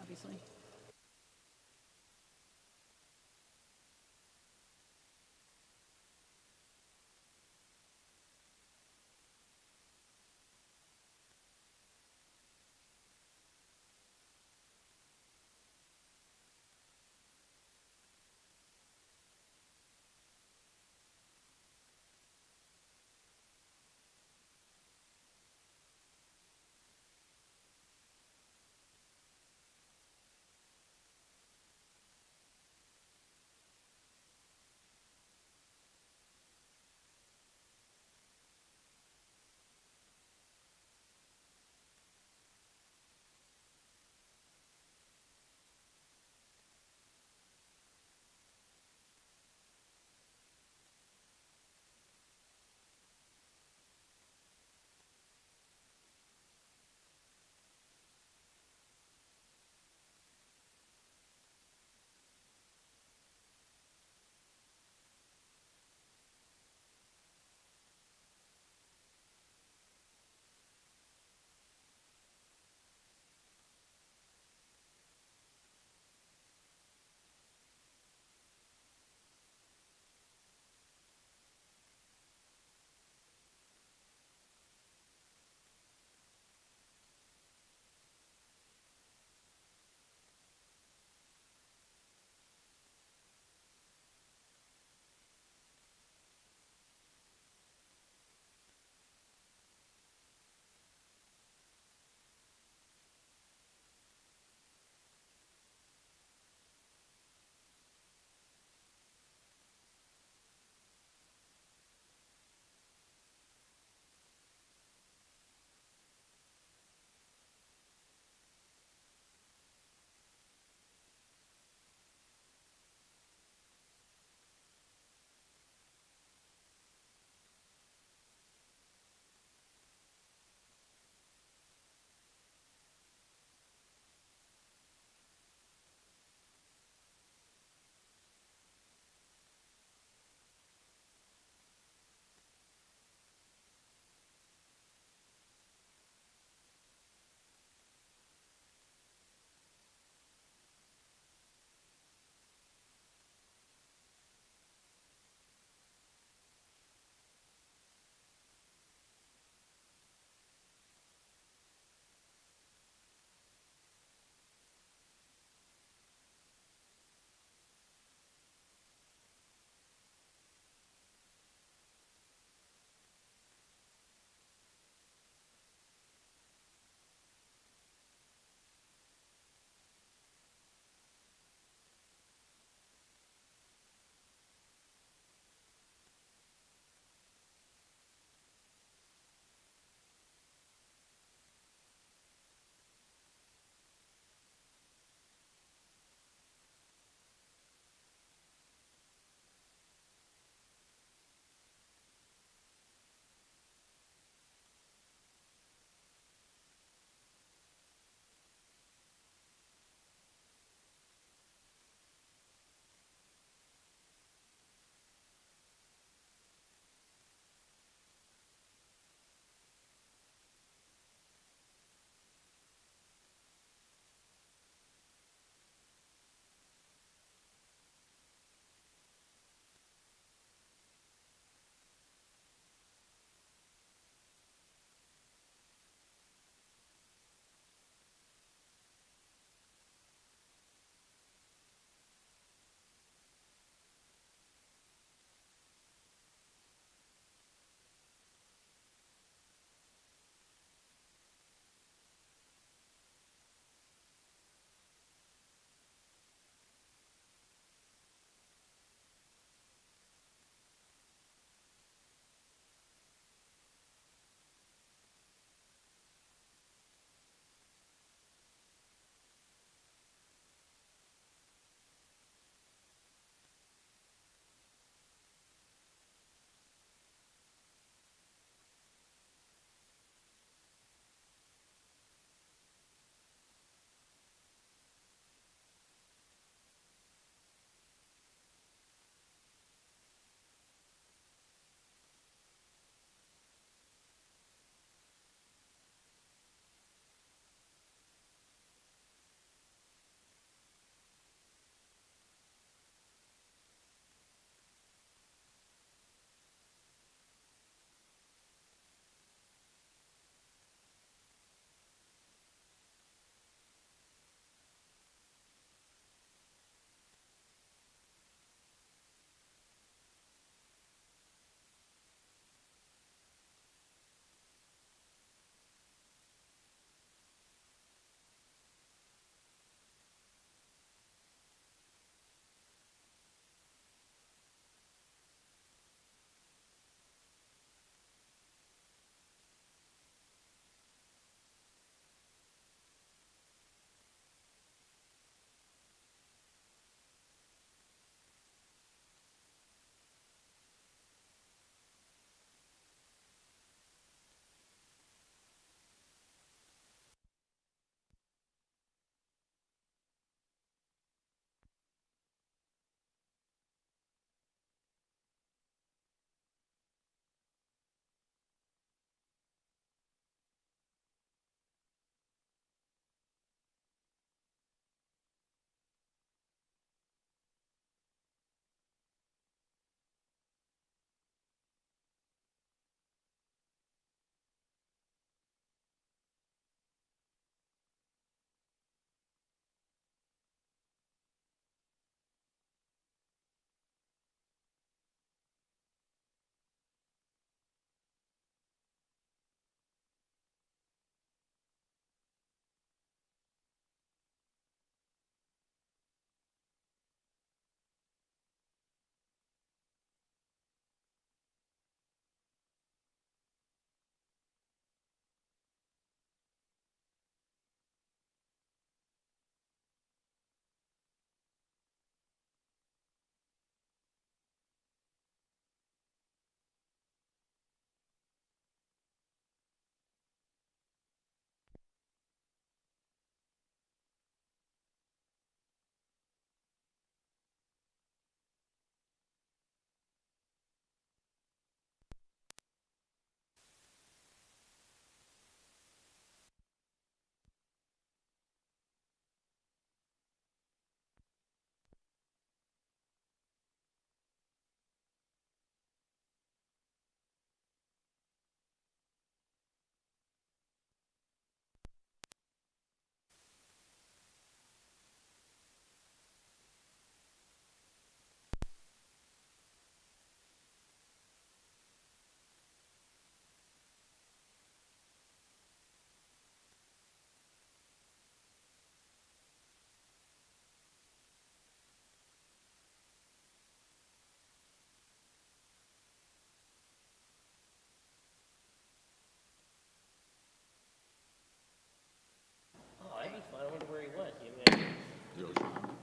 obviously.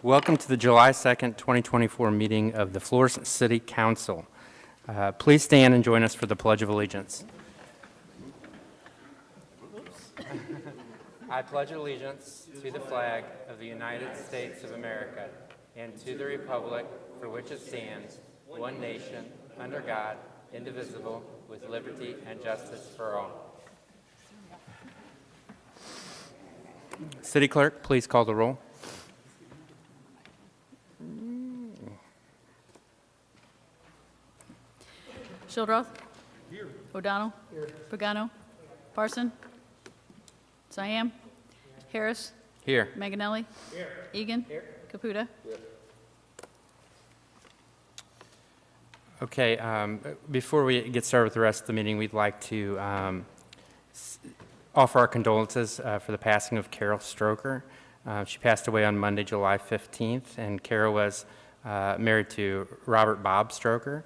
Welcome to the July 2nd, 2024 meeting of the Florissant City Council. Please stand and join us for the Pledge of Allegiance. I pledge allegiance to the flag of the United States of America and to the republic for which it stands, one nation, under God, indivisible, with liberty and justice for all. City Clerk, please call the roll. Shildroth. Here. O'Donnell. Here. Pagano. Parson. Siam. Harris. Here. Manganelli. Here. Egan. Here. Caputa. Here. Okay, before we get started with the rest of the meeting, we'd like to offer our condolences for the passing of Carol Stroker. She passed away on Monday, July 15th, and Carol was married to Robert Bob Stroker.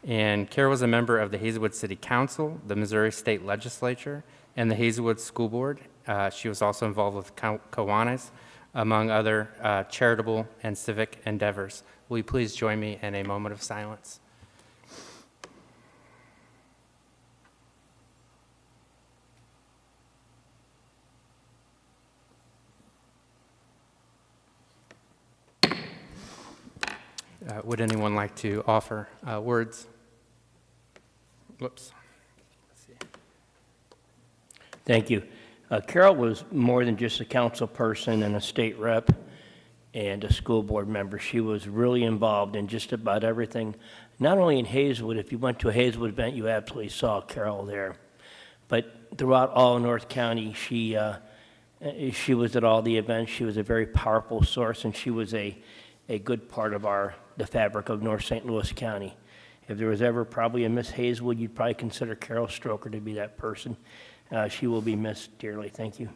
And Carol was a member of the Hazelwood City Council, the Missouri State Legislature, and the Hazelwood School Board. She was also involved with Kiwanis, among other charitable and civic endeavors. Will you please join me in a moment of silence? Would anyone like to offer words? Whoops. Let's see. Thank you. Carol was more than just a council person and a state rep and a school board member. She was really involved in just about everything, not only in Hazelwood. If you went to a Hazelwood event, you absolutely saw Carol there. But throughout all North County, she was at all the events. She was a very powerful source, and she was a good part of the fabric of North St. Louis County. If there was ever probably a Miss Hazelwood, you'd probably consider Carol Stroker to be that person. She will be missed dearly. Thank you.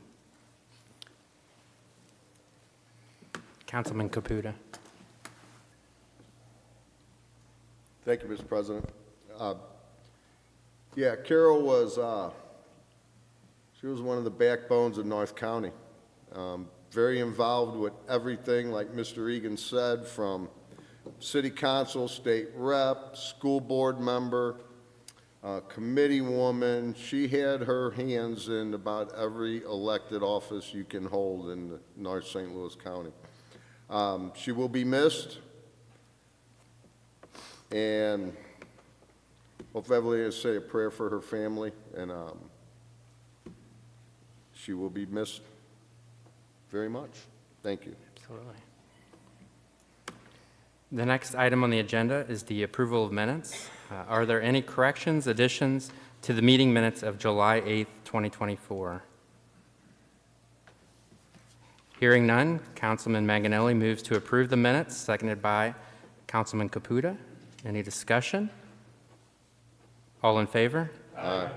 Councilman Caputa. Thank you, Mr. President. Yeah, Carol was, she was one of the backbones of North County. Very involved with everything, like Mr. Egan said, from city council, state rep, school board member, committee woman. She had her hands in about every elected office you can hold in North St. Louis County. She will be missed, and hope everybody will say a prayer for her family, and she will be missed very much. Thank you. Absolutely. The next item on the agenda is the approval of minutes. Are there any corrections, additions to the meeting minutes of July 8th, 2024? Hearing none, Councilman Manganelli moves to approve the minutes, seconded by Councilman Caputa. Any discussion? All in favor? Aye.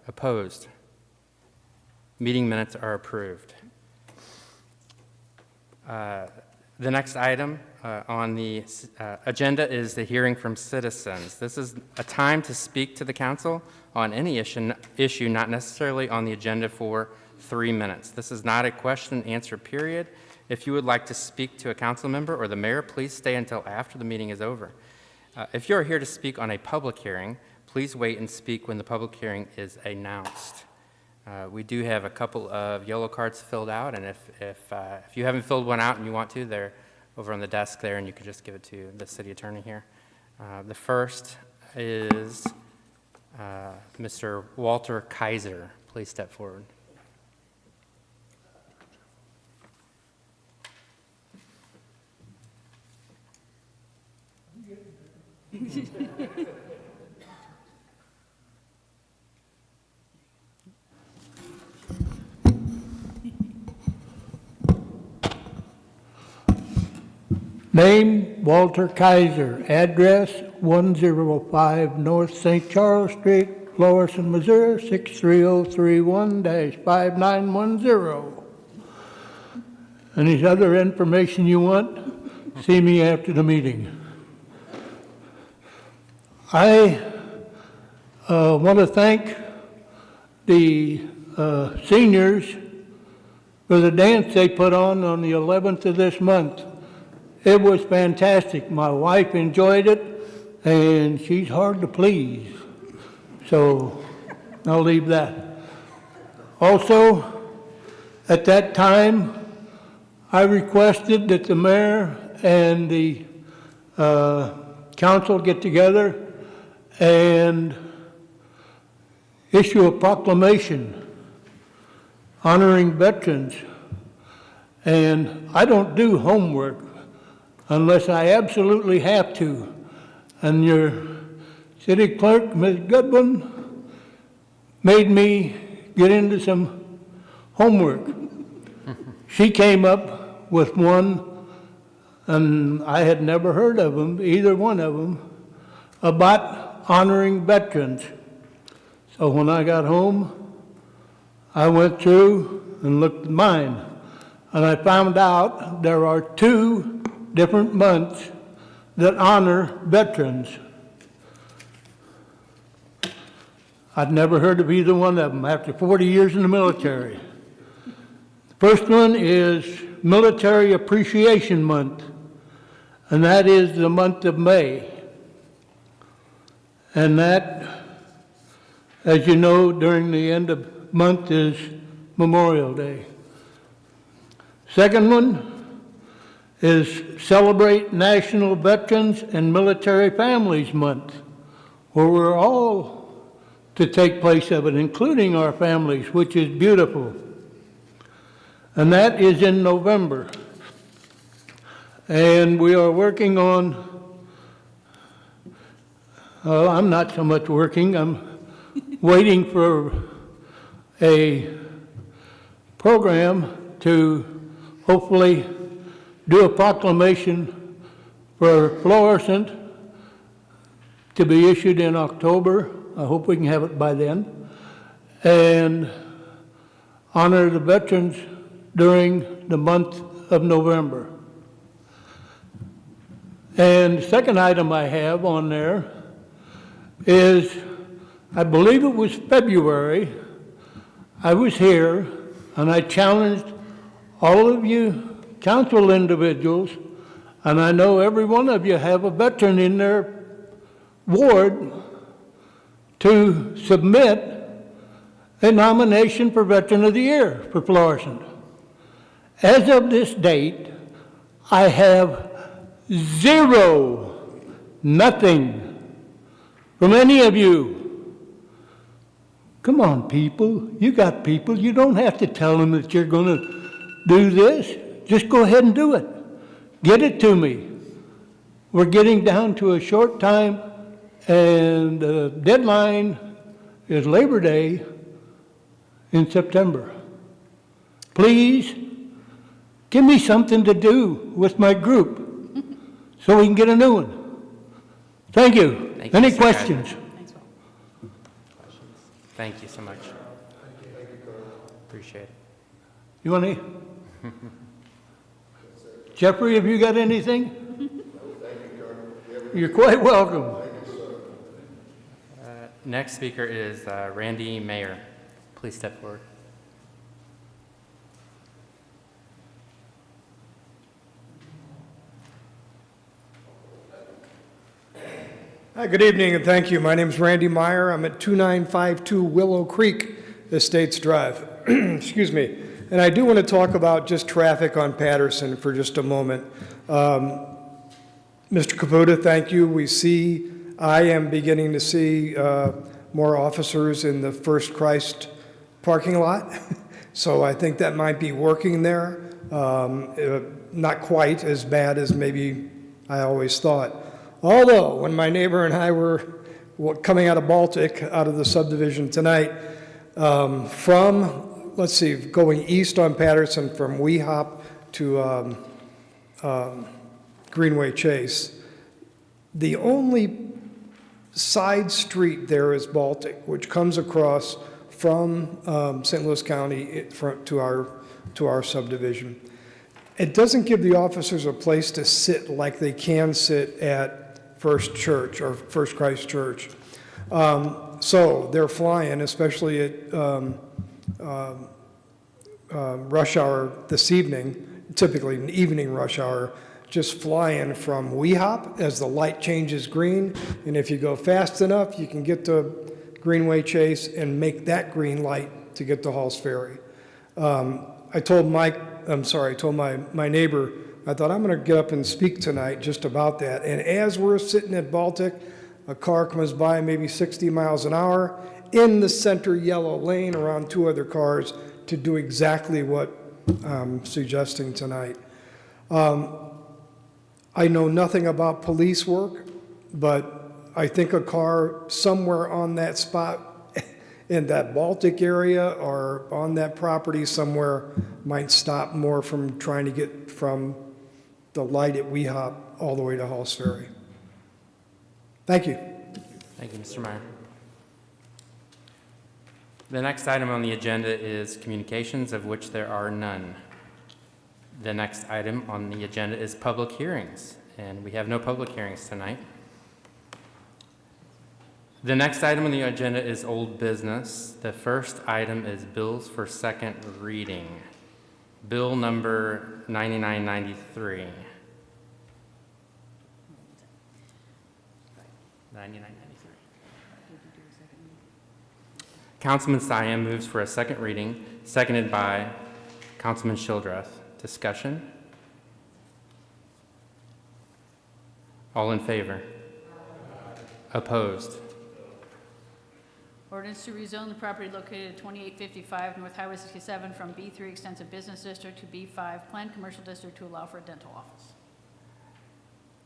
Opposed? Meeting minutes are approved. The next item on the agenda is the hearing from citizens. This is a time to speak to the council on any issue not necessarily on the agenda for 3 minutes. This is not a question and answer period. If you would like to speak to a council member or the mayor, please stay until after the meeting is over. If you are here to speak on a public hearing, please wait and speak when the public hearing is announced. We do have a couple of yellow cards filled out, and if you haven't filled one out and you want to, they're over on the desk there, and you can just give it to the city attorney here. The first is Mr. Walter Kaiser. Please step forward. Name, Walter Kaiser. Address, 105 North St. Charles Street, Florissant, Missouri, 63031-5910. Any other information you want, see me after the meeting. I want to thank the seniors for the dance they put on the 11th of this month. It was fantastic. My wife enjoyed it, and she's hard to please. So I'll leave that. Also, at that time, I requested that the mayor and the council get together and issue a proclamation honoring veterans. And I don't do homework unless I absolutely have to. And your city clerk, Ms. Goodwin, made me get into some homework. She came up with one, and I had never heard of them, either one of them, about honoring veterans. So when I got home, I went through and looked at mine, and I found out there are 2 different months that honor veterans. I'd never heard of either one of them after 40 years in the military. The first one is Military Appreciation Month, and that is the month of May. And that, as you know, during the end of month is Memorial Day. Second one is Celebrate National Veterans and Military Families Month, where we're all to take place of it, including our families, which is beautiful. And that is in November. And we are working on, I'm not so much working, I'm waiting for a program to hopefully do a proclamation for Florissant to be issued in October. I hope we can have it by then. And honor the veterans during the month of November. And the second item I have on there is, I believe it was February, I was here and I challenged all of you council individuals, and I know every one of you have a veteran in their ward, to submit a nomination for Veteran of the Year for Florissant. As of this date, I have 0, nothing from any of you. Come on, people. You got people. You don't have to tell them that you're going to do this. Just go ahead and do it. Get it to me. We're getting down to a short time, and the deadline is Labor Day in September. Please, give me something to do with my group so we can get a new one. Thank you. Thank you, Any Mr. questions? Thanks, Will. Thank you so much. Appreciate it. You want any? Jeffrey, have you got anything? You're quite welcome. Next speaker is Randy Mayer. Please step forward. Hi, good evening and thank you. My name is Randy Meyer. I'm at 2952 Willow Creek Estates Drive. Excuse me. And I do want to talk about just traffic on Patterson for just a moment. Mr. Caputa, thank you. I am beginning to see more officers in the First Christ parking lot. So I think that might be working there. Not quite as bad as maybe I always thought. Although, when my neighbor and I were coming out of Baltic, out of the subdivision tonight, going east on Patterson from Weehop to Greenway Chase, the only side street there is Baltic, which comes across from St. Louis County to our subdivision. It doesn't give the officers a place to sit like they can sit at First Church or First Christ Church. So they're flying, especially at rush hour this evening, typically an evening rush hour, just flying from Weehop as the light changes green. And if you go fast enough, you can get to Greenway Chase and make that green light to get to Halls Ferry. I told my neighbor, I thought I'm going to get up and speak tonight just about that. And as we're sitting at Baltic, a car comes by maybe 60 miles an hour in the center yellow lane around two other cars to do exactly what I'm suggesting tonight. I know nothing about police work, but I think a car somewhere on that spot in that Baltic area or on that property somewhere might stop more from trying to get from the light at Weehop all the way to Halls Ferry. Thank you. Thank you, Mr. Meyer. The next item on the agenda is communications, of which there are none. The next item on the agenda is public hearings, and we have no public hearings tonight. The next item on the agenda is old business. The first item is bills for second reading. Bill number 9993. 9993. Councilman Siam moves for a second reading, seconded by Councilman Childrath. Discussion? All in favor? Opposed? Ordinance to rezone the property located at 2855 North Highway 67 from B3 Extensive Business District to B5 Planned Commercial District to allow for a dental office.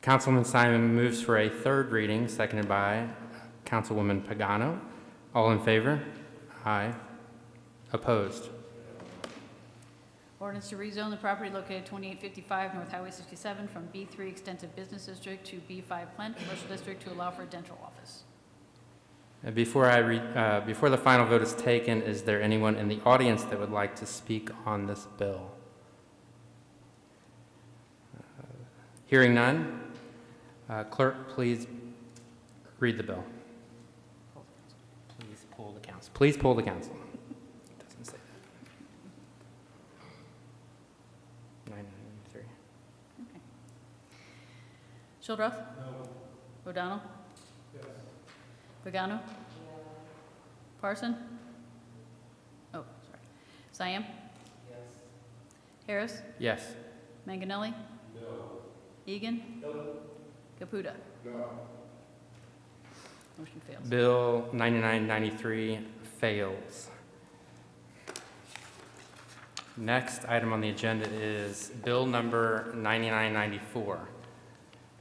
Councilman Simon moves for a third reading, seconded by Councilwoman Pagano. All in favor? Aye. Opposed? Ordinance to rezone the property located at 2855 North Highway 67 from B3 Extensive Business District to B5 Planned Commercial District to allow for a dental office. Before the final vote is taken, is there anyone in the audience that would like to speak on this bill? Hearing none, clerk, please read the bill. Please poll the council. Please poll the council. It doesn't say that. 993. Childrath? No. O'Donnell? Yes. Pagano? Yes. Parson? Oh, sorry. Siam? Yes. Harris? Yes. Manganelli? No. Egan? No. Caputa? No. Motion fails. Bill 9993 fails. Next item on the agenda is bill number 9994.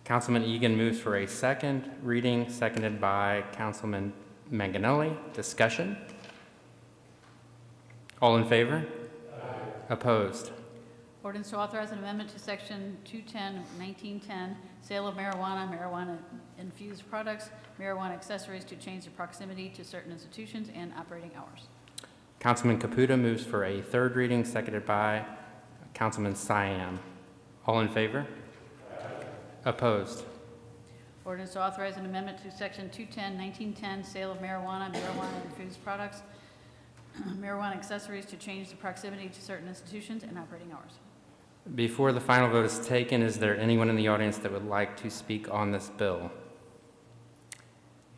Councilman Egan moves for a second reading, seconded by Councilman Manganelli. Discussion? All in favor? Aye. Opposed? Ordinance to authorize an amendment to Section 210, 1910, sale of marijuana, marijuana-infused products, marijuana accessories to change the proximity to certain institutions and operating hours. Councilman Caputa moves for a third reading, seconded by Councilman Siam. All in favor? Aye. Opposed? Ordinance to authorize an amendment to Section 210, 1910, sale of marijuana, marijuana-infused products, marijuana accessories to change the proximity to certain institutions and operating hours. Before the final vote is taken, is there anyone in the audience that would like to speak on this bill?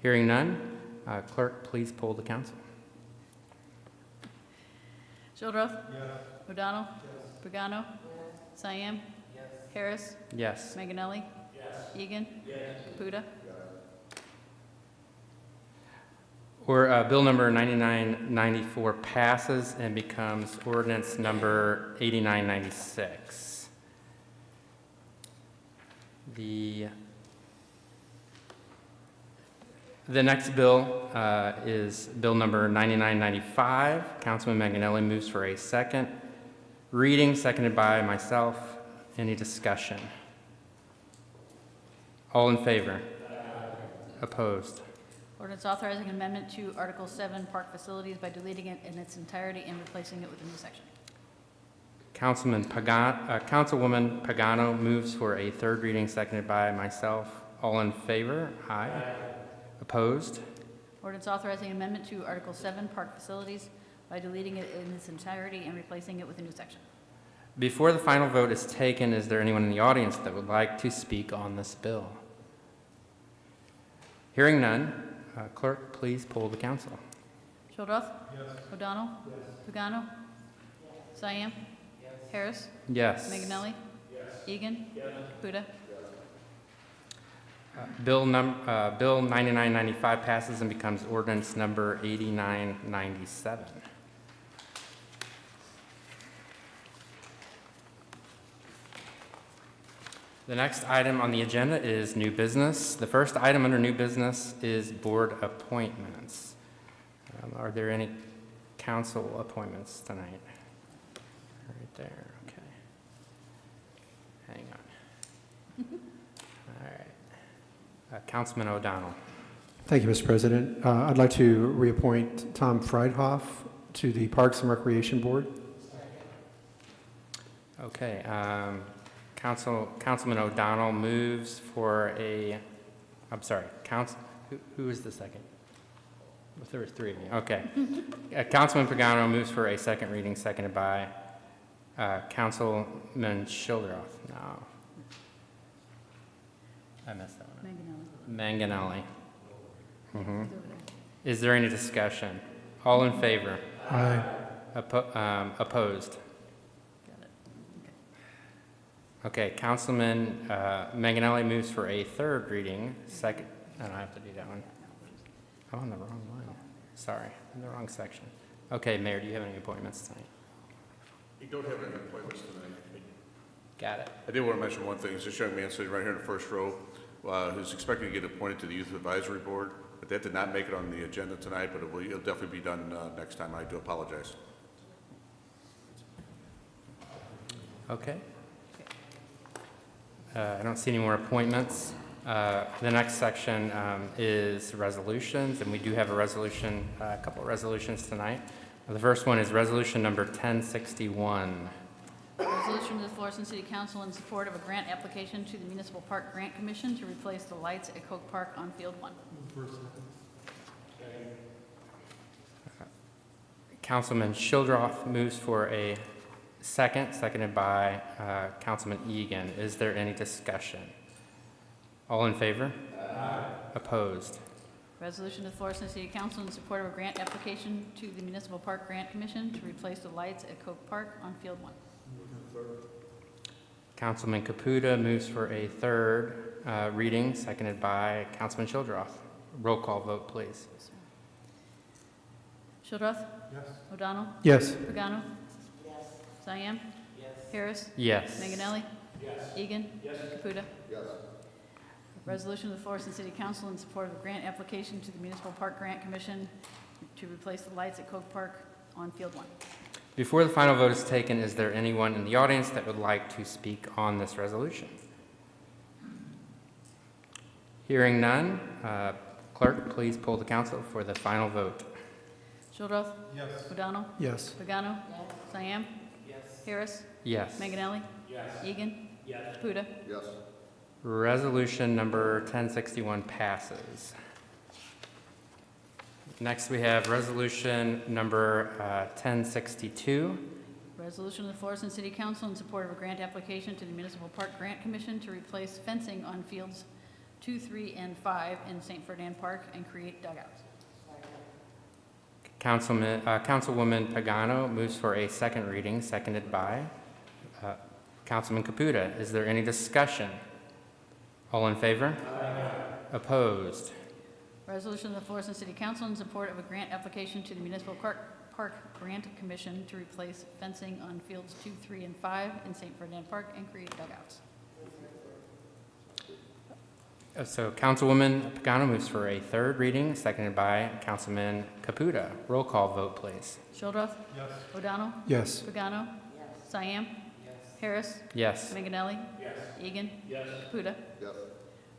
Hearing none, clerk, please poll the council. Childrath? Yes. O'Donnell? Yes. Pagano? Yes. Siam? Yes. Harris? Yes. Manganelli? Yes. Egan? Yes. Caputa? Bill number 9994 passes and becomes ordinance number 8996. The next bill is bill number 9995. Councilman Manganelli moves for a second reading, seconded by myself. Any discussion? All in favor? Opposed? Ordinance authorizing an amendment to Article 7, Park Facilities by deleting it in its entirety and replacing it with a new section. Councilwoman Pagano moves for a third reading, seconded by myself. All in favor? Aye. Opposed? Ordinance authorizing an amendment to Article 7, Park Facilities by deleting it in its entirety and replacing it with a new section. Before the final vote is taken, is there anyone in the audience that would like to speak on this bill? Hearing none, clerk, please poll the council. Shildroth. Yes. O'Donnell. Yes. Pagano. Yes. Cyan. Yes. Harris. Yes. Manganelli. Yes. Egan. Yes. Caputa. Bill 9995 passes and becomes ordinance number 8997. The next item on the agenda is new business. The first item under new business is board appointments. Are there any council appointments tonight? Right there, okay. Hang on. All right. Councilman O'Donnell. Thank you, Mr. President. I'd like to reappoint Tom Freidhoff to the Parks and Recreation Board. Okay, Councilman O'Donnell moves for a, I'm sorry, who is the second? Well, there were three of you, okay. Councilman Pagano moves for a second reading, seconded by Councilman Shildroth. No. I messed that one up. Manganelli. Manganelli. Is there any discussion? All in favor? Aye. Opposed? Got it. Okay, Councilman Manganelli moves for a third reading, second, I don't have to do that one. I'm on the wrong one. Sorry, in the wrong section. Okay, Mayor, do you have any appointments tonight? You don't have any appointments tonight. Got it. I did want to mention one thing. It's this young man sitting right here in the first row who's expecting to get appointed to the Youth Advisory Board, but that did not make it on the agenda tonight, but it'll definitely be done next time. I do apologize. Okay. I don't see any more appointments. The next section is resolutions, and we do have a resolution, a couple of resolutions tonight. The first one is resolution number 1061. Resolution of the Florissant City Council in support of a grant application to the Municipal Park Grant Commission to replace the lights at Coke Park on Field 1. Councilman Shildroth moves for a second, seconded by Councilman Egan. Is there any discussion? All in favor? Aye. Opposed? Resolution of the Florissant City Council in support of a grant application to the Municipal Park Grant Commission to replace the lights at Coke Park on Field 1. Councilman Caputa moves for a third reading, seconded by Councilman Shildroth. Roll call vote, please. Shildroth. Yes. O'Donnell. Yes. Pagano. Yes. Cyan. Yes. Harris. Yes. Manganelli. Yes. Egan. Yes. Caputa. Yes. Resolution of the Florissant City Council in support of a grant application to the Municipal Park Grant Commission to replace the lights at Coke Park on Field 1. Before the final vote is taken, is there anyone in the audience that would like to speak on this resolution? Hearing none, clerk, please poll the council for the final vote. Shildroth. Yes. O'Donnell. Yes. Pagano. Yes. Cyan. Yes. Harris. Yes. Manganelli. Yes. Egan. Yes. Caputa. Yes. Resolution number 1061 passes. Next, we have resolution number 1062. Resolution of the Florissant City Council in support of a grant application to the Municipal Park Grant Commission to replace fencing on fields 2, 3, and 5 in St. Ferdinand Park and create dugouts. Councilwoman Pagano moves for a second reading, seconded by Councilman Caputa. Is there any discussion? All in favor? Aye. Opposed? Resolution of the Florissant City Council in support of a grant application to the Municipal Park Grant Commission to replace fencing on fields 2, 3, and 5 in St. Ferdinand Park and create dugouts. So Councilwoman Pagano moves for a third reading, seconded by Councilman Caputa. Roll call vote, please. Shildroth. Yes. O'Donnell. Yes. Pagano. Yes. Cyan. Yes. Harris. Yes. Manganelli. Yes. Egan. Yes. Caputa. Yes.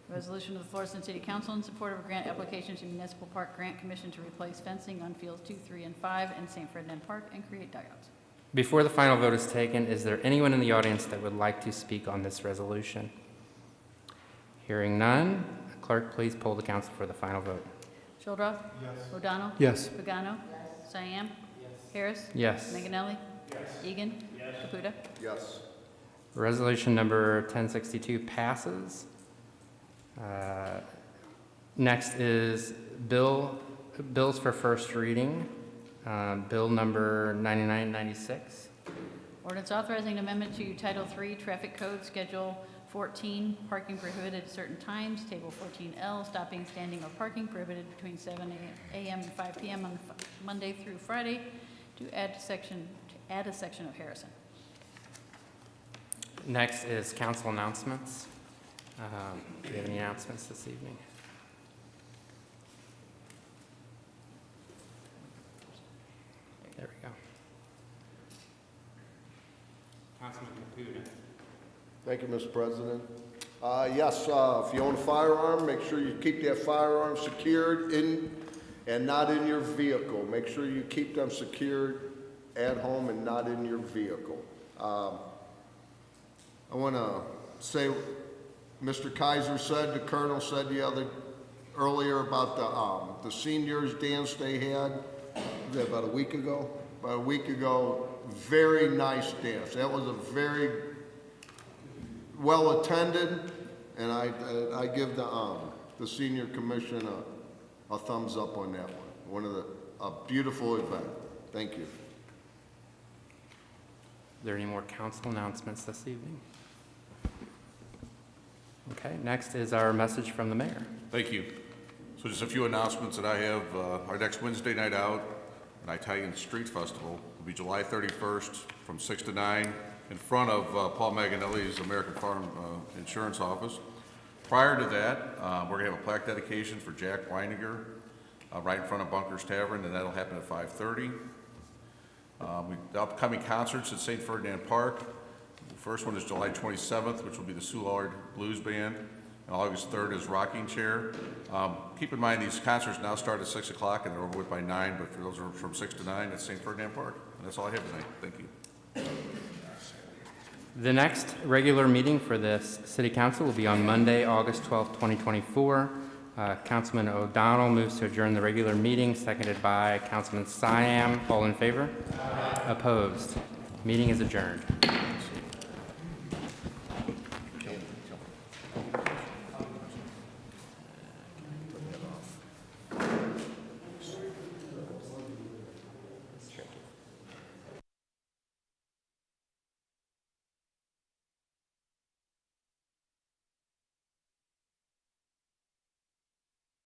Resolution of the Florissant City Council in support of a grant application to Municipal Park Grant Commission to replace fencing on fields 2, 3, and 5 in St. Ferdinand Park and create dugouts. Before the final vote is taken, is there anyone in the audience that would like to speak on this resolution? Hearing none, clerk, please poll the council for the final vote. Shildroth. Yes. O'Donnell. Yes. Pagano. Yes. Cyan. Yes. Harris. Yes. Manganelli. Yes. Egan. Yes. Caputa. Yes. Resolution number 1062 passes. Next is bills for first reading. Bill number 9996. Ordinance authorizing amendment to Title III Traffic Code, Schedule 14, parking prohibited at certain times, Table 14L, stopping, standing, or parking prohibited between 7 a.m. and 5 p.m. on Monday through Friday, to add a section of Harrison. Next is council announcements. Do you have any announcements this evening? There we go. Councilman Caputa. Thank you, Mr. President. Yes, if you own a firearm, make sure you keep that firearm secured in and not in your vehicle. Make sure you keep them secured at home and not in your vehicle. I want to say, Mr. Kaiser said, the Colonel said earlier about the seniors dance they had, was that about a week ago? About a week ago, very nice dance. That was a very well attended, and I give the senior commission a thumbs up on that one. A beautiful event. Thank you. Are there any more council announcements this evening? Okay, next is our message from the mayor. Thank you. So just a few announcements that I have. Our next Wednesday night out, an Italian Street Festival, will be July 31st from 6 to 9 in front of Paul Maganelli's American Farm Insurance Office. Prior to that, we're going to have a plaque dedication for Jack Weininger right in front of Bunker's Tavern, and that'll happen at 5:30. The upcoming concerts at St. Ferdinand Park. The first one is July 27th, which will be the Soulard Blues Band, and August 3rd is Rocking Chair. Keep in mind, these concerts now start at 6 o'clock and they're over with by 9, but for those who are from 6 to 9, that's St. Ferdinand Park. And that's all I have tonight. Thank you. The next regular meeting for this city council will be on Monday, August 12th, 2024. Councilman O'Donnell moves to adjourn the regular meeting, seconded by Councilman Siam. All in favor? Opposed? Meeting is adjourned.